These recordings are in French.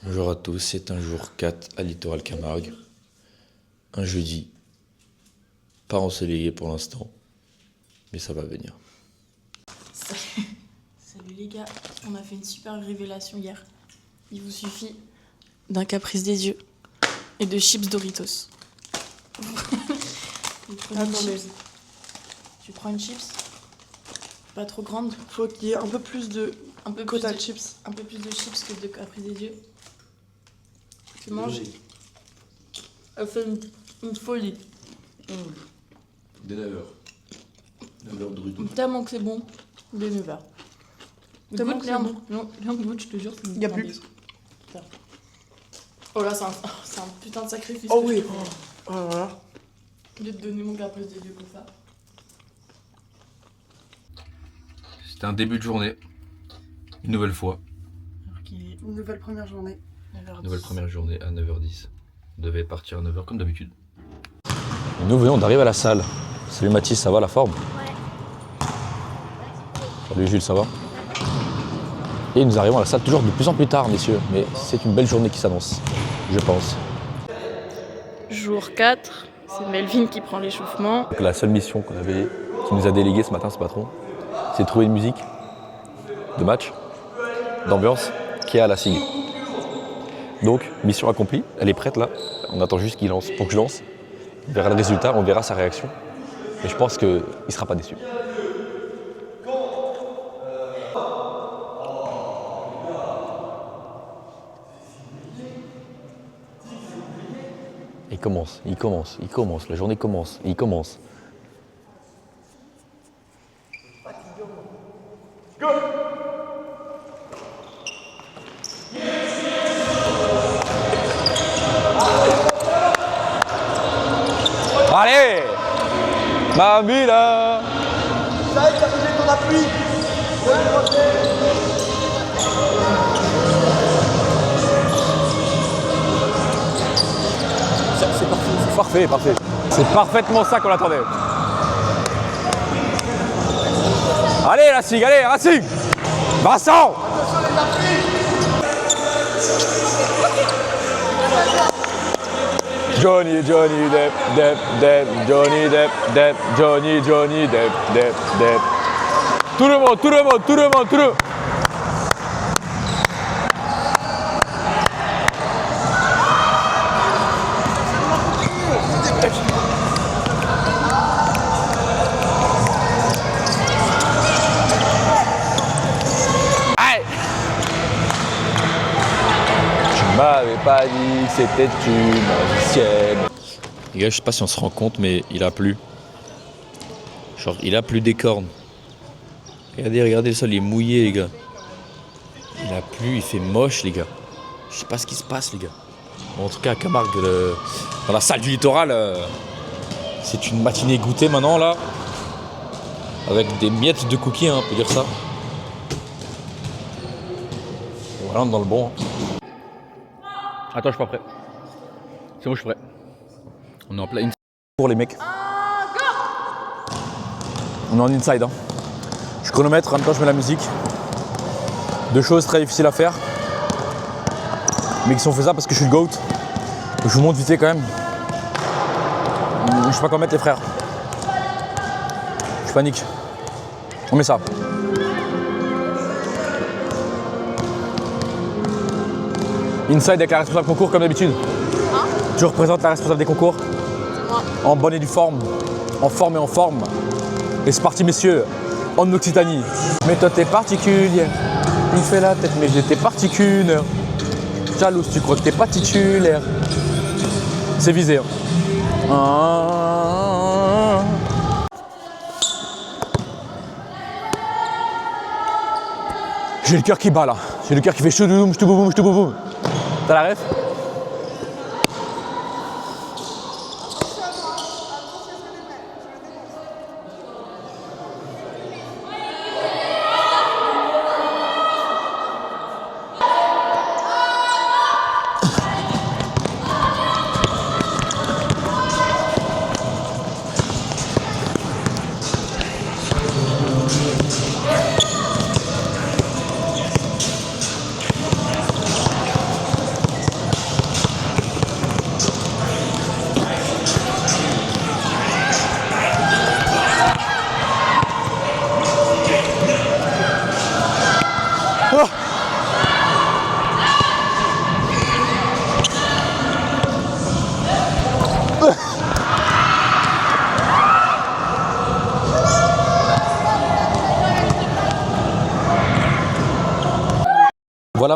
Bonjour à tous, c'est un jour 4 à Littoral Camargue. Un jeudi, pas ensoleillé pour l'instant, mais ça va venir. Salut les gars, on a fait une super révélation hier. Il vous suffit d'un caprice des yeux et de chips Doritos. Vous prenez une Attendez. chips. Tu prends une chips, pas trop grande, Faut qu'il y ait un peu plus de un peu plus quota de, chips. un peu plus de chips que de caprice des yeux. Tu manges, elle fait une folie. Dès 9h. 9h brut. Tellement que c'est bon, dès 9h. Tellement Goûte, que c'est Léandre. bon. Non, Léandre, goûte, je te jure. c'est Y a un plus. bis. Putain. Oh là, c'est un putain de sacrifice. Oh que oui. je te fais. Oh là là. De te donner mon caprice des yeux comme ça. C'était un début de journée. Une nouvelle fois. Alors qu'il est Une nouvelle première journée. 9h10. Nouvelle première journée à 9h10. On devait partir à 9h comme d'habitude. Nous venons d'arriver à la salle. Salut Mathis, ça va la forme? Ouais. Salut Jules, ça va? Et nous arrivons à la salle toujours de plus en plus tard, messieurs. Mais c'est une belle journée qui s'annonce, je pense. Jour 4, c'est Melvin qui prend l'échauffement. Donc, la seule mission qui nous a délégué ce matin, ce patron, c'est de trouver une musique de match, d'ambiance, qui est à la SIG. Donc, mission accomplie, elle est prête là. On attend juste qu'il lance. Pour que je lance, on verra le résultat, on verra sa réaction. Et je pense qu'il ne sera pas déçu. Il commence, la journée commence, il commence. Allez, Mamila. C'est parfait, parfait. C'est parfaitement ça qu'on attendait. Allez, Racing, allez, Racing. Vincent. Johnny, Johnny, Depp, Depp, Depp, Johnny, Depp, Depp, Johnny, Johnny, Depp, Depp, Depp. Tout le monde, tout le monde, tout le monde, tout le monde. Aïe! Tu m'avais pas dit que c'était une magicienne. Les gars, je sais pas si on se rend compte, mais il a plu. Genre, il a plu des cornes. Regardez, regardez, le sol il est mouillé, les gars. Il a plu, il fait moche, les gars. Je sais pas ce qui se passe, les gars. Bon, en tout cas, à Camargue, dans la salle du littoral, c'est une matinée goûtée maintenant, là. Avec des miettes de cookies, hein, on peut dire ça. Voilà, on est dans le bon. Attends, je suis pas prêt. C'est bon, je suis prêt. On est en plein. Pour les mecs. On est en inside. Hein. Je chronomètre, en même temps je mets la musique. Deux choses très difficiles à faire. Mais qui sont faisables parce que je suis le GOAT. Donc je vous montre vite fait quand même. Je sais pas comment mettre les frères. Je panique. On met ça. Inside avec la responsable concours comme d'habitude. Tu représentes la responsable des concours. En bonne et due forme. En forme et en forme. Et c'est parti messieurs. En Occitanie. Mais toi t'es particulière. Il fait la tête mais j'étais particulière. Jalouse, tu crois que t'es pas titulaire. C'est visé. Hein. J'ai le cœur qui bat là. J'ai le cœur qui fait choudoum, ch'touboum, ch'touboum. T'as la ref?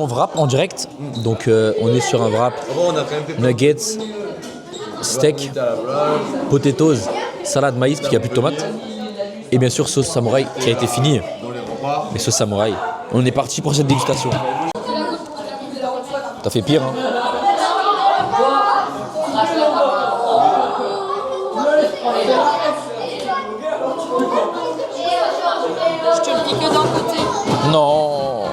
mon wrap en direct. Donc on est sur un wrap nuggets, steak, potatoes, salade maïs parce qu'il n'y a plus de tomates. Et bien sûr sauce samouraï qui a été finie. Mais sauce samouraï. On est parti pour cette dégustation. T'as fait pire hein. Je te le dis que d'un côté. Non.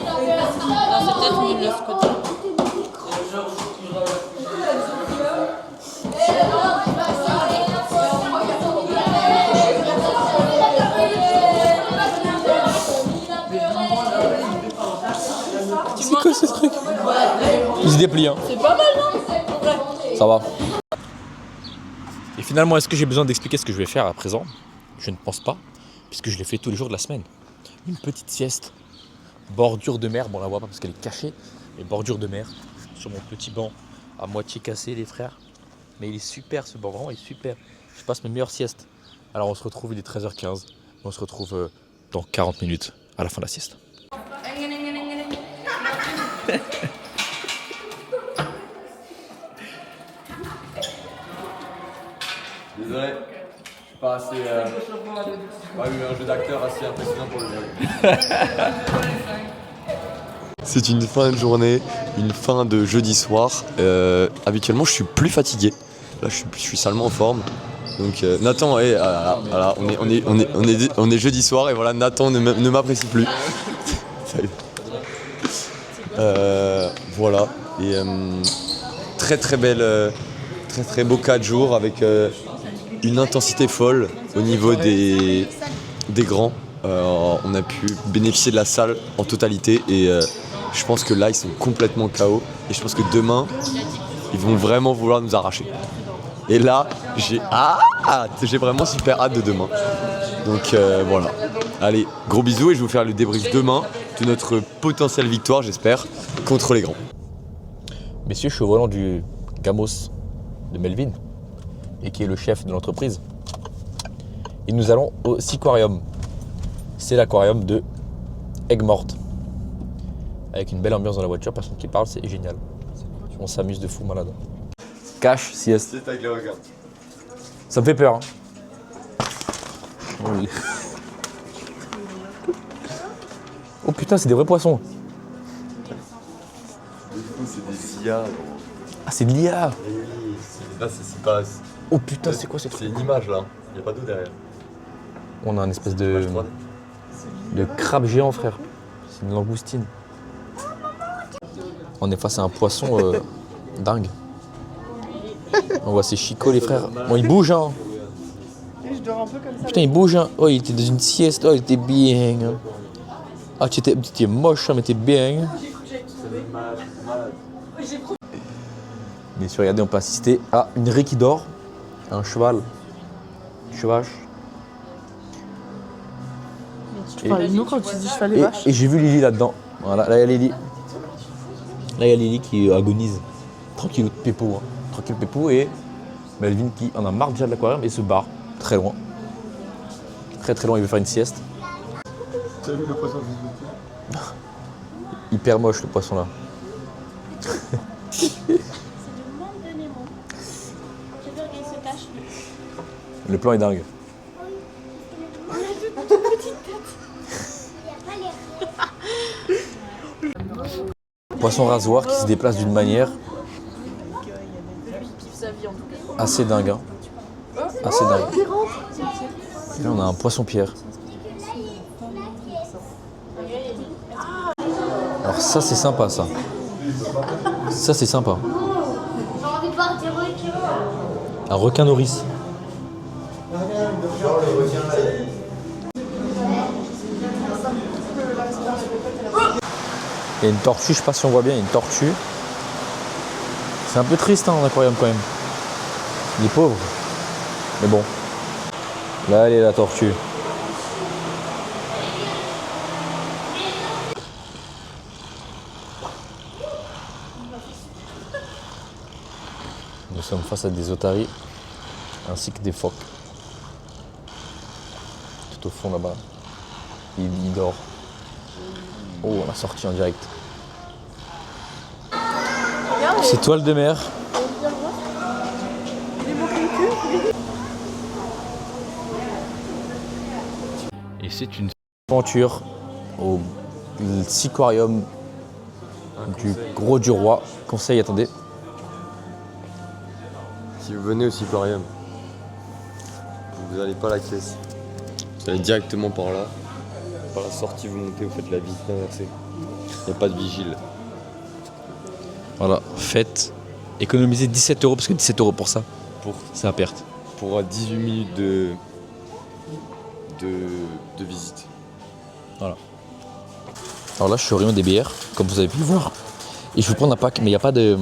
Non, c'est peut-être mieux de l'autre côté. C'est quoi ce truc? Il se déplie hein. C'est pas mal, non? Ça va. Et finalement, est-ce que j'ai besoin d'expliquer ce que je vais faire à présent? Je ne pense pas, puisque je l'ai fait tous les jours de la semaine. Une petite sieste, bordure de mer, bon on la voit pas parce qu'elle est cachée, mais bordure de mer, sur mon petit banc, à moitié cassé les frères. Mais il est super ce banc, vraiment il est super. Je passe mes meilleures siestes. Alors on se retrouve, il est 13h15, on se retrouve dans 40 minutes, à la fin de la sieste. Désolé, je suis pas assez. Pas eu un jeu d'acteur assez impressionnant pour le jeu. C'est une fin de journée, une fin de jeudi soir. Habituellement, je suis plus fatigué. Là, je suis salement en forme. Donc, Nathan, voilà, on est jeudi soir et voilà, Nathan ne m'apprécie plus. Voilà. Et très belle, très beau 4 jours avec une intensité folle au niveau des grands. On a pu bénéficier de la salle en totalité et je pense que là ils sont complètement KO et je pense que demain ils vont vraiment vouloir nous arracher. Et là j'ai vraiment super hâte de demain. Donc voilà. Allez, gros bisous et je vais vous faire le débrief demain de notre potentielle victoire, j'espère, contre les grands. Messieurs, je suis au volant du Gamos de Melvin et qui est le chef de l'entreprise. Et nous allons au Seaquarium. C'est l'aquarium de Aigues Mortes. Avec une belle ambiance dans la voiture, personne qui parle, c'est génial. On s'amuse de fou malade. Cache, sieste. Ça me fait peur. Hein. Oui. Oh putain, c'est des vrais poissons. C'est des IA. Ah, c'est de l'IA. Là, c'est pas. Oh putain, c'est quoi ce truc? C'est une image là, il n'y a pas d'eau derrière. On a un espèce de crabe géant, frère. C'est une langoustine. On est face à un poisson dingue. On voit ses chicots, les frères. Bon, il bouge, hein. Et je dors un peu comme ça. Putain, il bouge, hein. Oh, il était dans une sieste. Oh, il était bien. Ah, tu étais moche, hein, mais t'es bien. Bien sûr, regardez, on peut assister à une raie qui dort. Un cheval. Chevache. Tu parlais de nous quand tu dis cheval et vache. Et j'ai vu Lily là-dedans. Voilà, là il y a Lily. Là il y a Lily qui agonise. Tranquille Pépou. Hein. Tranquille Pépou et Melvin qui en a marre déjà de l'aquarium et se barre très loin. Très loin, il veut faire une sieste. Tu as vu le poisson? Hyper moche le poisson là. C'est le monde de Nemo. J'adore qu'il se tâche. Le plan est dingue. On a toute petite tête. Il n'y a pas l'air. Poisson rasoir qui se déplace d'une manière assez dingue. Hein. Assez dingue. Et là on a un poisson pierre. Alors ça c'est sympa ça. Ça c'est sympa. J'ai envie de voir des requins. Un requin nourrice. Il y a une tortue, je sais pas si on voit bien, il y a une tortue. C'est un peu triste hein, en aquarium quand même. Il est pauvre. Mais bon. Là elle est la tortue. Nous sommes face à des otaries ainsi que des phoques. Tout au fond là-bas. Il dort. Oh, on a sorti en direct. C'est toile de mer. Et c'est une Aventure au Siquarium du Gros du Roi. Conseil, attendez. Si vous venez au Siquarium, vous n'allez pas à la caisse. Vous allez directement par là. Par la sortie, vous montez, vous faites la visite inversée. Il n'y a pas de vigile. Voilà, faites. Économisez 17 € parce que 17 € pour ça, c'est à perte. Pour 18 minutes de visite. Voilà. Alors là, je suis au rayon des bières, comme vous avez pu le voir. Et je vais prendre un pack, mais il n'y a pas de.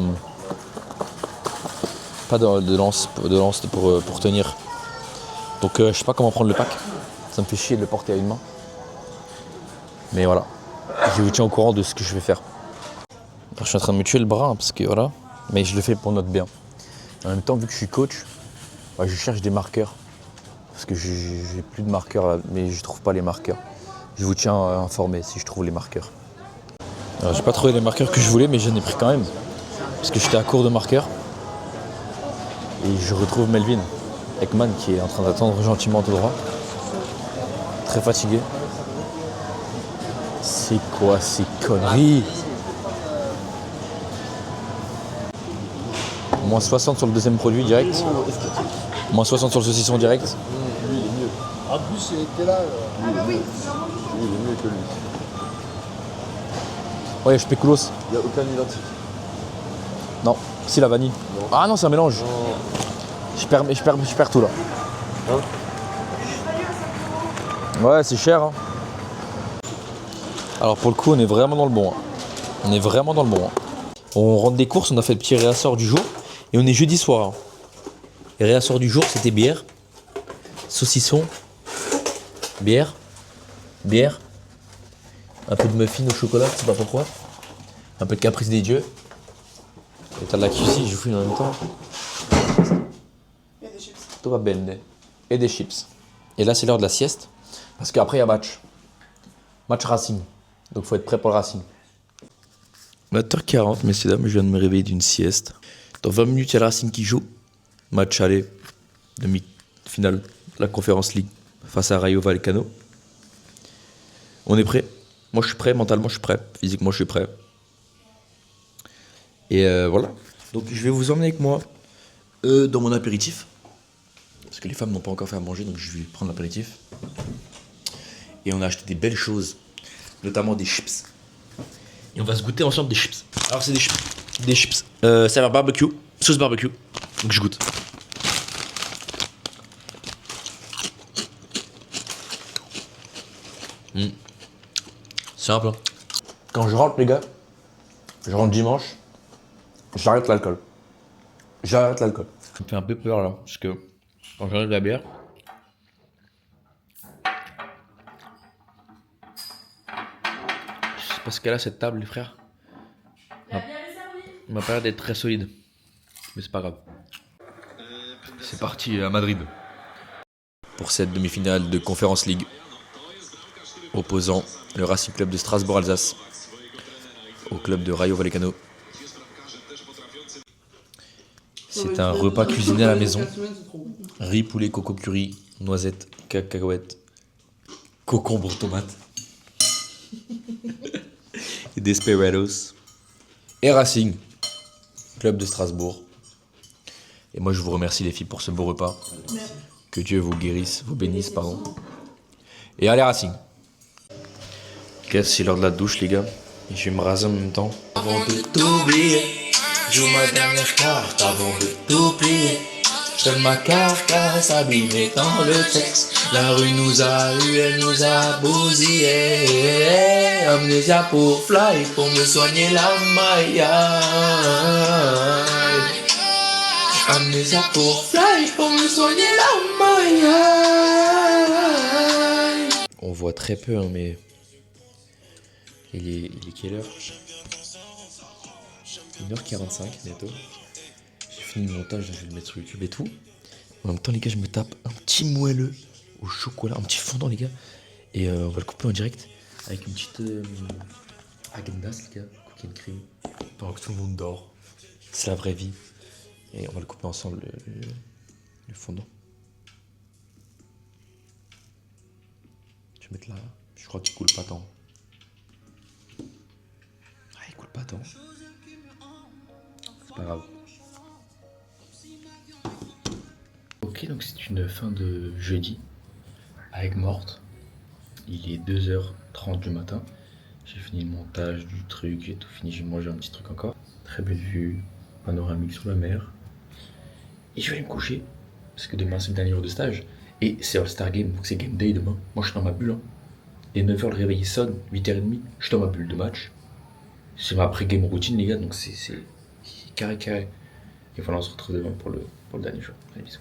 Pas de lance pour tenir. Donc je sais pas comment prendre le pack. Ça me fait chier de le porter à une main. Mais voilà. Je vous tiens au courant de ce que je vais faire. Alors, je suis en train de me tuer le bras, hein, parce que voilà. Mais je le fais pour notre bien. En même temps, vu que je suis coach, bah, je cherche des marqueurs. Parce que j'ai plus de marqueurs là, mais je trouve pas les marqueurs. Je vous tiens informé si je trouve les marqueurs. Alors j'ai pas trouvé les marqueurs que je voulais, mais j'en ai pris quand même. Parce que j'étais à court de marqueurs. Et je retrouve Melvin Ekman qui est en train d'attendre gentiment tout droit. Très fatigué. C'est quoi ces conneries? Moins 60 sur le deuxième produit direct. Moins 60 sur le saucisson direct. Lui, il est mieux. En plus, il était là. Lui, il est mieux que lui. Ouais, spéculoos. Il n'y a aucun identique. Non, si la vanille. Non. Ah non, c'est un mélange. Non. Je perds tout là. Hein? Ouais, c'est cher. Hein. Alors pour le coup, on est vraiment dans le bon. Hein. On est vraiment dans le bon. Hein. On rentre des courses, on a fait le petit réassort du jour. Et on est jeudi soir. Hein. Et réassort du jour, c'était bière, saucisson, bière, un peu de muffin au chocolat, je sais pas pourquoi, un peu de caprice des dieux. Et t'as de la QC, je fouille en même temps. Il y a des chips. Tout va bien. Et des chips. Et là, c'est l'heure de la sieste. Parce qu'après, il y a match. Match Racing. Donc, il faut être prêt pour le Racing. 20h40, messieurs, dames, je viens de me réveiller d'une sieste. Dans 20 minutes, il y a le Racing qui joue. Match aller, demi-finale de la Conference League face à Rayo Vallecano. On est prêt. Moi, je suis prêt. Mentalement, je suis prêt. Physiquement, je suis prêt. Et voilà. Donc, je vais vous emmener avec moi dans mon apéritif. Parce que les femmes n'ont pas encore fait à manger, donc je vais prendre l'apéritif. Et on a acheté des belles choses, notamment des chips. Et on va se goûter ensemble des chips. Alors c'est des chips saveur barbecue, sauce barbecue. Donc je goûte. Simple. Hein. Quand je rentre les gars, je rentre dimanche, j'arrête l'alcool. Ça me fait un peu peur là, parce que quand j'enlève la bière, je sais pas ce qu'elle a cette table les frères. Il m'a pas l'air d'être très solide, mais c'est pas grave. C'est parti à Madrid. Pour cette demi-finale de Conference League, opposant le Racing Club de Strasbourg-Alsace au club de Rayo Vallecano. C'est un repas cuisiné à la maison. Riz, poulet, coco curry, noisettes, cacahuètes, concombre, tomates. Et desperados. Et Racing, club de Strasbourg. Et moi je vous remercie les filles pour ce beau repas. Que Dieu vous guérisse, vous bénisse, pardon. Et allez Racing. Ok, c'est l'heure de la douche les gars. Et je vais me raser en même temps. Avant de t'oublier, joue ma dernière carte avant de t'oublier. Je donne ma carcasse abîmée dans le texte. La rue nous a eu, elle nous a bousillé. Amnésia pour fly, pour me soigner la maille. Amnésia pour fly, pour me soigner la maille. On voit très peu, hein, mais il est quelle heure? 1h45 bientôt. J'ai fini le montage, je vais le mettre sur YouTube et tout. En même temps les gars, je me tape un petit moelleux au chocolat, un petit fondant les gars. Et on va le couper en direct avec une petite Agendas, les gars, Cookie and Cream. Pendant que tout le monde dort. C'est la vraie vie. Et on va le couper ensemble, le fondant. Je vais mettre là. Je crois qu'il coule pas tant. Ah, il coule pas tant. C'est pas grave. Ok, donc c'est une fin de jeudi avec Morte. Il est 2h30 du matin. J'ai fini le montage du truc, j'ai tout fini, j'ai mangé un petit truc encore. Très belle vue, panoramique sur la mer. Et je vais aller me coucher, parce que demain c'est le dernier jour de stage. Et c'est All-Star Game, donc c'est Game Day demain. Moi je suis dans ma bulle. Hein. Dès 9h le réveil sonne, 8h30, je suis dans ma bulle de match. C'est ma pré-game routine les gars, donc c'est carré. Et voilà, on se retrouve demain pour le dernier jour. Allez, bisous.